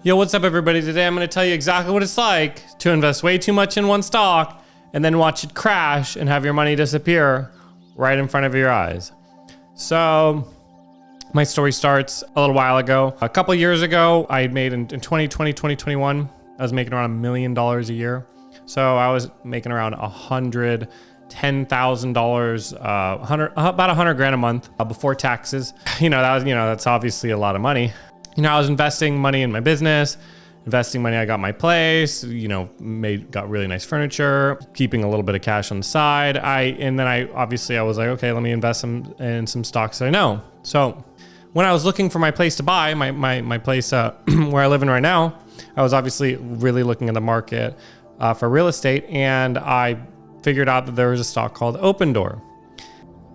Yo, what's up everybody? Today I'm going to tell you exactly what it's like to invest way too much in one stock and then watch it crash and have your money disappear right in front of your eyes. So my story starts a little while ago. A couple years ago, I had made in 2020, 2021, I was making around $1 million a year. So I was making around $110,000, about 100 grand a month before taxes. That's obviously a lot of money. I was investing money in my business, investing money. I got my place, got really nice furniture, keeping a little bit of cash on the side. I was like, okay, let me invest in some stocks that I know. So when I was looking for my place to buy, my place where I live in right now, I was obviously really looking at the market for real estate, and I figured out that there was a stock called Opendoor.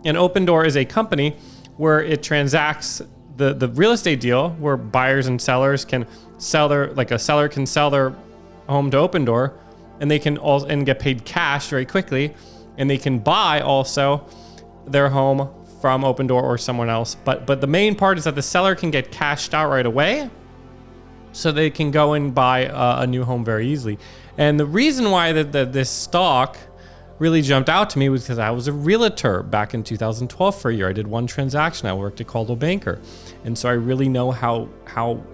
And Opendoor is a company where it transacts the real estate deal where buyers and sellers can sell a seller can sell their home to Opendoor, and they can also get paid cash very quickly, and they can buy also their home from Opendoor or someone else. But the main part is that the seller can get cashed out right away, so they can go and buy a new home very easily. And the reason why this stock really jumped out to me was because I was a realtor back in 2012 for a year. I did one transaction. I worked at Coldwell Banker. And so I really know how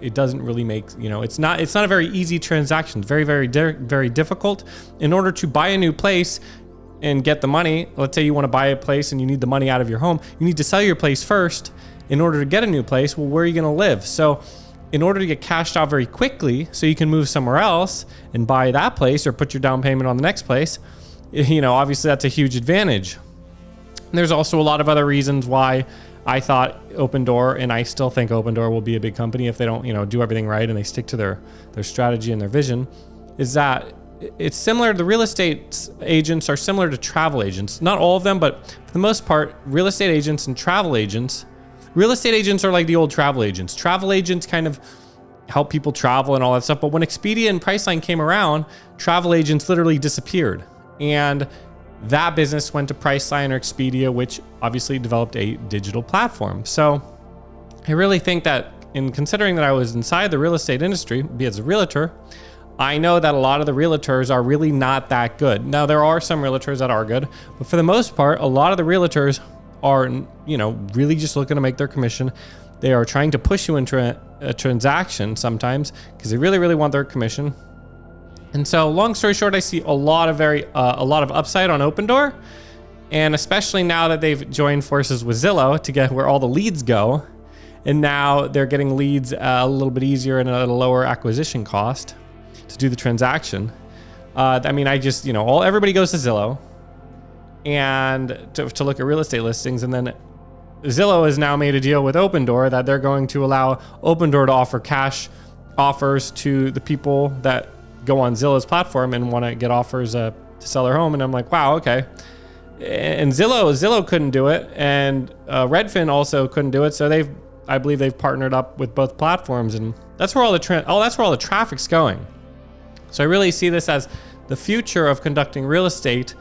it doesn't really make, it's not a very easy transaction. It's very, very, very difficult. In order to buy a new place and get the money, let's say you want to buy a place and you need the money out of your home, you need to sell your place first in order to get a new place. Well, where are you going to live? So in order to get cashed out very quickly so you can move somewhere else and buy that place or put your down payment on the next place, obviously that's a huge advantage. And there's also a lot of other reasons why I thought Opendoor, and I still think Opendoor will be a big company if they don't, do everything right and they stick to their strategy and their vision, is that it's similar. The real estate agents are similar to travel agents. Not all of them, but for the most part, real estate agents and travel agents. Real estate agents are like the old travel agents. Travel agents kind of help people travel and all that stuff. But when Expedia and Priceline came around, travel agents literally disappeared. And that business went to Priceline or Expedia, which obviously developed a digital platform. So I really think that, in considering that I was inside the real estate industry, be as a realtor, I know that a lot of the realtors are really not that good. Now, there are some realtors that are good, but for the most part, a lot of the realtors are, really just looking to make their commission. They are trying to push you into a transaction sometimes because they really, really want their commission. And so, long story short, I see a lot of upside on Opendoor, and especially now that they've joined forces with Zillow to get where all the leads go, and now they're getting leads a little bit easier and at a lower acquisition cost to do the transaction. Everybody goes to Zillow and to look at real estate listings, and then Zillow has now made a deal with Opendoor that they're going to allow Opendoor to offer cash offers to the people that go on Zillow's platform and want to get offers to sell their home. And I'm like, wow, okay. And Zillow couldn't do it, and Redfin also couldn't do it. So I believe they've partnered up with both platforms, and that's where all the traffic's going. So I really see this as the future of conducting real estate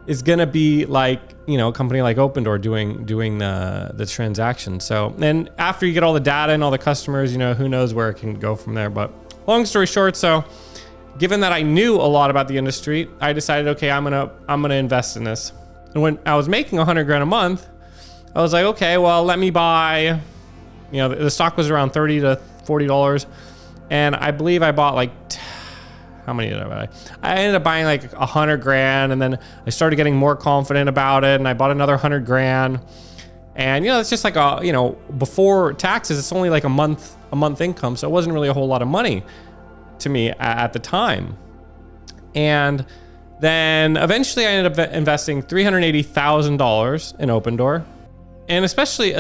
is going to be like, a company like Opendoor doing the transaction. So, and after you get all the data and all the customers, who knows where it can go from there. But long story short, so given that I knew a lot about the industry, I decided, okay, I'm gonna invest in this. And when I was making 100 grand a month, I was like, okay, well, let me buy, the stock was around $30 to $40. And I believe I bought how many did I buy? I ended up buying 100 grand, and then I started getting more confident about it, and I bought another 100 grand. And it's just before taxes, it's only a month income, so it wasn't really a whole lot of money to me at the time. And then eventually I ended up investing $380,000 in Opendoor. And especially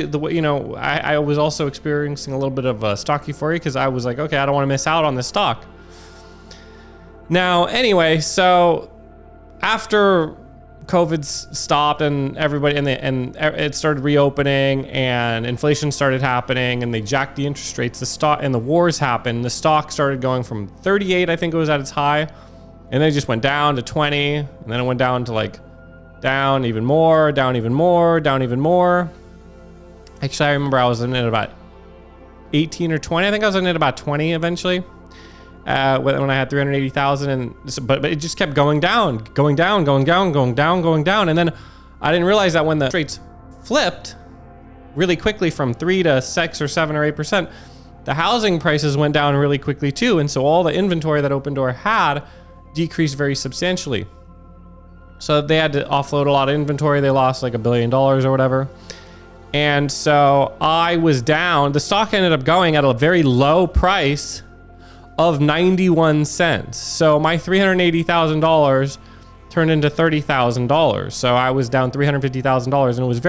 the way, I was also experiencing a little bit of stock euphoria because I was like, okay, I don't want to miss out on this stock. Now, anyway, so after COVID stopped and everybody and it started reopening and inflation started happening and they jacked the interest rates, the stock and the wars happened, the stock started going from 38, I think it was at its high, and then it just went down to 20, and then it went down to down even more, down even more, down even more. Actually, I remember I was in it about 18 or 20. I think I was in at about 20 eventually. When I had 380,000, but it just kept going down. And then I didn't realize that when the rates flipped really quickly from 3 to 6 or 7 or 8%, the housing prices went down really quickly too. And so all the inventory that Open Door had decreased very substantially. So they had to offload a lot of inventory. They lost like $1 billion or whatever. And so I was down. The stock ended up going at a very low price of 91 cents. So my $380,000 turned into $30,000. So I was down $350,000, and it was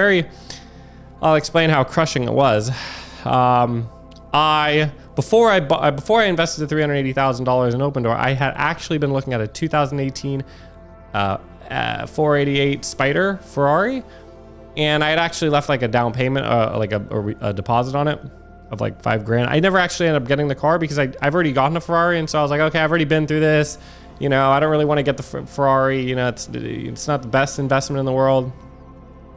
I'll explain how crushing it was. Before I invested the $380,000 in Open Door, I had actually been looking at a 2018 488 Spider Ferrari, and I had actually left like a down payment, like a deposit on it of like $5,000. I never actually ended up getting the car because I've already gotten a Ferrari, and so I was like, okay, I've already been through this. You know, I don't really want to get the Ferrari. You know, it's not the best investment in the world.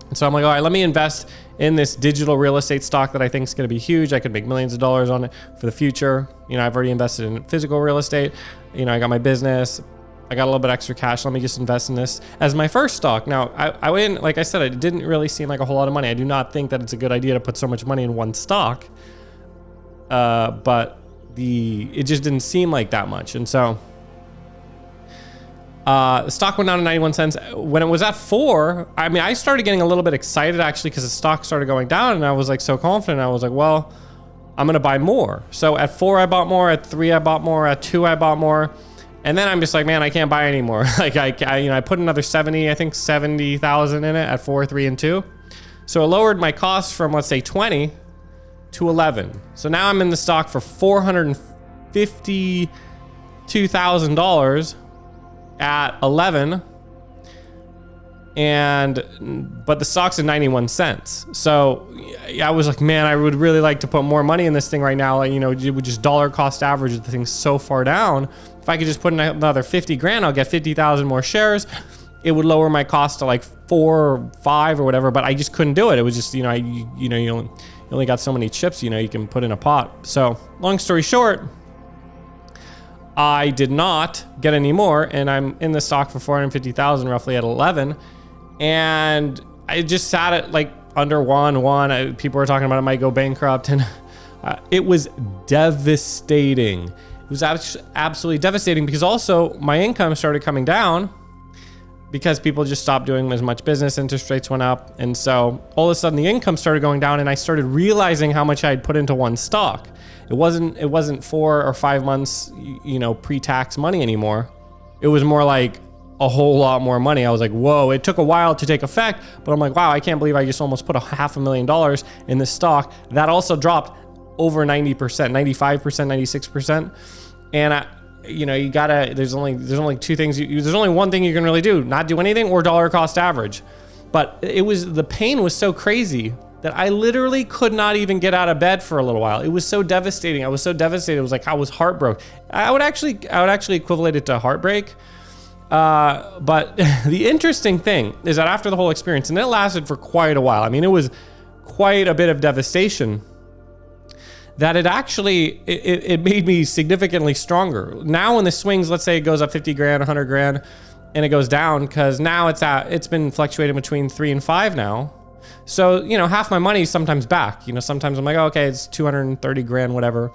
And so I'm like, all right, let me invest in this digital real estate stock that I think is going to be huge. I could make millions of dollars on it for the future. You know, I've already invested in physical real estate. You know, I got my business. I got a little bit extra cash. Let me just invest in this as my first stock. Now, I wouldn't, like I said, it didn't really seem like a whole lot of money. I do not think that it's a good idea to put so much money in one stock. But it just didn't seem like that much. And so the stock went down to 91 cents. When it was at 4, I mean, I started getting a little bit excited actually because the stock started going down, and I was like so confident. I was like, well, I'm going to buy more. So at 4, I bought more. At 3, I bought more. At 2, I bought more. And then I'm just like, man, I can't buy anymore. Like I put another 70,000 in it at 4, 3, and 2. So it lowered my cost from, let's say, 20 to 11. So now I'm in the stock for $452,000 at 11. But the stock's at 91 cents. So I was like, man, I would really like to put more money in this thing right now. Like, you know, it would just dollar cost average the thing's so far down. If I could just put in another 50 grand, I'll get 50,000 more shares. It would lower my cost to like 4 or 5 or whatever, but I just couldn't do it. It was just, you know, you only got so many chips, you know, you can put in a pot. So long story short, I did not get any more, and I'm in the stock for 450,000 roughly at 11. And I just sat at like under one. People were talking about it might go bankrupt, and it was devastating. It was absolutely devastating because also my income started coming down because people just stopped doing as much business. Interest rates went up, and so all of a sudden the income started going down, and I started realizing how much I had put into one stock. It wasn't 4 or 5 months, you know, pre-tax money anymore. It was more like a whole lot more money. I was like, whoa, it took a while to take effect, but I'm like, wow, I can't believe I just almost put $500,000 in this stock. That also dropped over 90%, 95%, 96%. And you know, there's only two things. There's only one thing you can really do: not do anything or dollar cost average. But the pain was so crazy that I literally could not even get out of bed for a little while. It was so devastating. I was so devastated. It was like I was heartbroken. I would actually equivalent it to heartbreak. But the interesting thing is that after the whole experience, and it lasted for quite a while. I mean, it was quite a bit of devastation. That it made me significantly stronger. Now when the swings, let's say it goes up 50 grand, 100 grand, and it goes down, because now it's been fluctuating between 3 and 5 now. So, you know, half my money is sometimes back. You know, sometimes I'm like, oh, okay, it's 230 grand, whatever.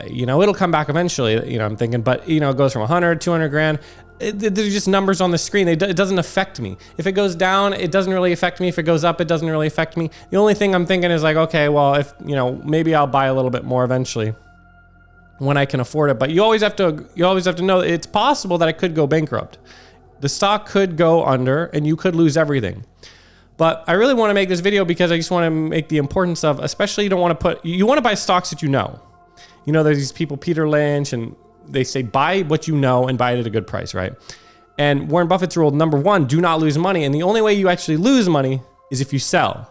You know, it'll come back eventually, you know, I'm thinking, but you know, it goes from 100, 200 grand. They're just numbers on the screen. It doesn't affect me. If it goes down, it doesn't really affect me. If it goes up, it doesn't really affect me. The only thing I'm thinking is like, okay, well, if, you know, maybe I'll buy a little bit more eventually when I can afford it. But you always have to know it's possible that it could go bankrupt. The stock could go under and you could lose everything. But I really want to make this video because I just want to make the importance of, especially you want to buy stocks that you know. You know, there's these people, Peter Lynch, and they say buy what you know and buy it at a good price, right? And Warren Buffett's rule, number 1, do not lose money. And the only way you actually lose money is if you sell.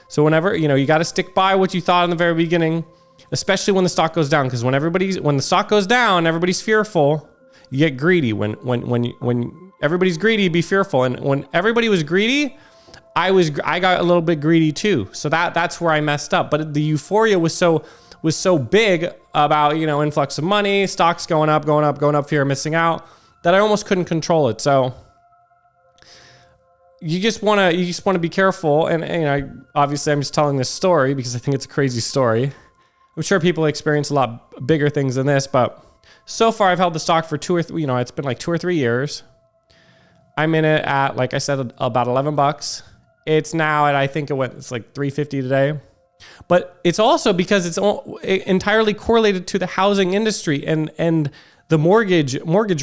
So whenever, you know, you got to stick by what you thought in the very beginning, especially when the stock goes down. Because when the stock goes down, everybody's fearful. You get greedy. When everybody's greedy, be fearful. And when everybody was greedy, I got a little bit greedy too. So that's where I messed up. But the euphoria was so big about, you know, influx of money, stocks going up, fear of missing out, that I almost couldn't control it. So you just want to be careful. And you know, obviously I'm just telling this story because I think it's a crazy story. I'm sure people experience a lot bigger things than this, but so far I've held the stock for it's been like 2 or 3 years. I'm in it at, like I said, about $11. It's now at, I think it's like $3.50 today. But it's also because it's entirely correlated to the housing industry and the mortgage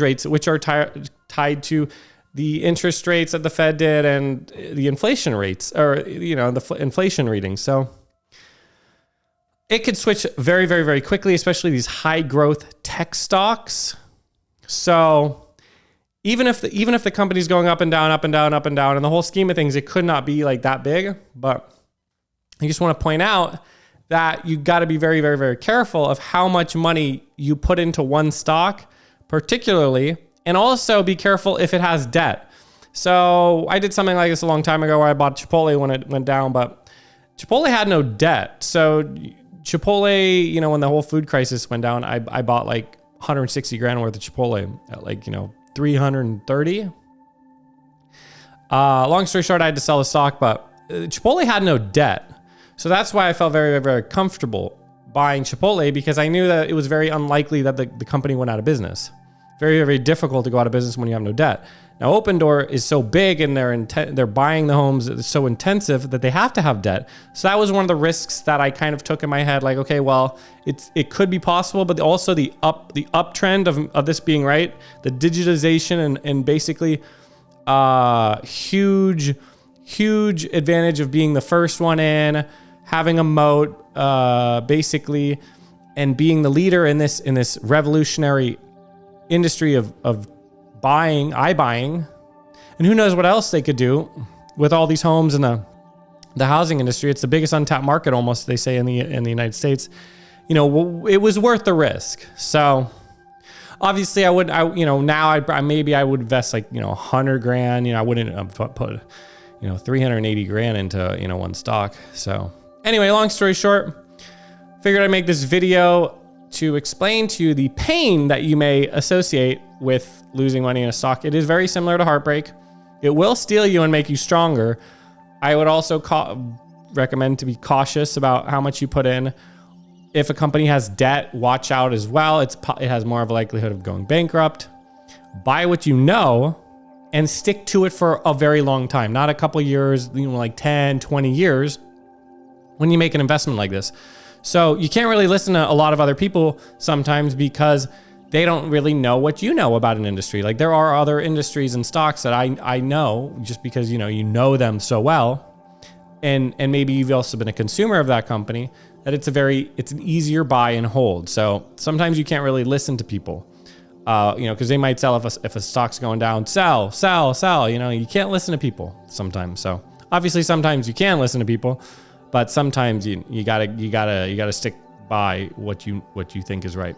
rates, which are tied to the interest rates that the Fed did and the inflation rates, or, you know, the inflation readings. So it could switch very, very, very quickly, especially these high growth tech stocks. So even if the company's going up and down, in the whole scheme of things, it could not be like that big. But I just want to point out that you got to be very, very, very careful of how much money you put into one stock, particularly, and also be careful if it has debt. So I did something like this a long time ago where I bought Chipotle when it went down, but Chipotle had no debt. So Chipotle, you know, when the whole food crisis went down, I bought like 160 grand worth of Chipotle at, like, you know, 330. Long story short, I had to sell the stock, but Chipotle had no debt. So that's why I felt very, very, very comfortable buying Chipotle, because I knew that it was very unlikely that the company went out of business. Very, very difficult to go out of business when you have no debt. Now, Opendoor is so big and they're buying the homes. It's so intensive that they have to have debt. So that was one of the risks that I kind of took in my head. Like, okay, well, it could be possible, but also the uptrend of this being right, the digitization and basically huge advantage of being the first one in, having a moat, basically, and being the leader in this revolutionary industry of iBuying, and who knows what else they could do with all these homes in the housing industry. It's the biggest untapped market, almost, they say, in the United States. You know, it was worth the risk. So obviously I maybe I would invest like, you know, 100 grand. You know, I wouldn't put, you know, 380 grand into, you know, one stock. So anyway, long story short, figured I'd make this video to explain to you the pain that you may associate with losing money in a stock. It is very similar to heartbreak. It will steal you and make you stronger. I would also recommend to be cautious about how much you put in. If a company has debt, watch out as well. It has more of a likelihood of going bankrupt. Buy what you know and stick to it for a very long time, not a couple years, you know, like 10, 20 years when you make an investment like this. So you can't really listen to a lot of other people sometimes because they don't really know what you know about an industry. Like, there are other industries and stocks that I know just because, you know them so well. And maybe you've also been a consumer of that company, that it's an easier buy and hold. So sometimes you can't really listen to people, you know, because they might sell if a stock's going down, sell. You know, you can't listen to people sometimes. So obviously sometimes you can listen to people, but sometimes you gotta stick by what you think is right,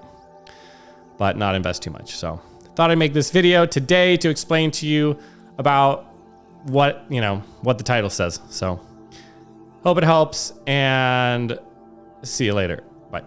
but not invest too much. So thought I'd make this video today to explain to you about what the title says. So hope it helps, and see you later. Bye.